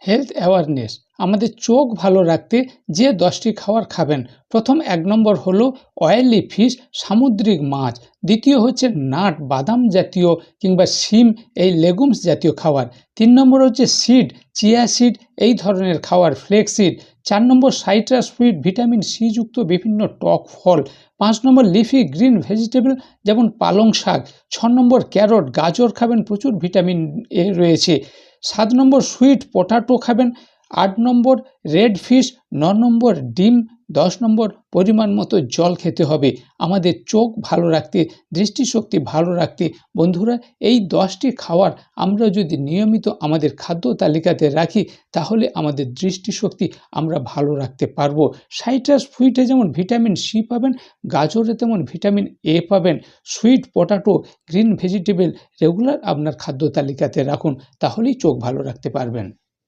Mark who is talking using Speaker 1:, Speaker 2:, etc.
Speaker 1: Health awareness আমাদের চোখ ভালো রাখতে যে 10টি খাবার খাবেন। প্রথম 1 নম্বর হলো অয়েলি ফিশ, সামুদ্রিক মাছ। দ্বিতীয় হচ্ছে নাট, বাদাম জাতীয় কিংবা শিম, এই লেগুমস জাতীয় খাবার। 3 নম্বর হচ্ছে সিড, চিয়া সিড, এই ধরনের খাবার, ফ্লেক্স সিড। 4 নম্বর সাইট্রাস ফ্রুইট, ভিটামিন সি যুক্ত বিভিন্ন টক ফল। 5 নম্বর লিফি গ্রিন ভেজিটেবল যেমন পালং শাক। 6 নম্বর ক্যারট, গাজর খাবেন, প্রচুর ভিটামিন এ রয়েছে। 7 নম্বর সুইট পটাটো খাবেন। 8 নম্বর রেড ফিশ। 9 নম্বর ডিম। 10 নম্বর পরিমাণ মতো জল খেতে হবে। আমাদের চোখ ভালো রাখতে, দৃষ্টিশক্তি ভালো রাখতে বন্ধুরা এই 10টি খাবার আমরা যদি নিয়মিত আমাদের খাদ্য তালিকাতে রাখি, তাহলে আমাদের দৃষ্টিশক্তি আমরা ভালো রাখতে পারবো। সাইট্রাস ফ্রুইটে যেমন ভিটামিন সি পাবেন, গাজরে তেমন ভিটামিন এ পাবেন। Sweet potato, green vegetable regular আপনার খাদ্য তালিকাতে রাখুন, তাহলেই চোখ ভালো রাখতে পারবেন।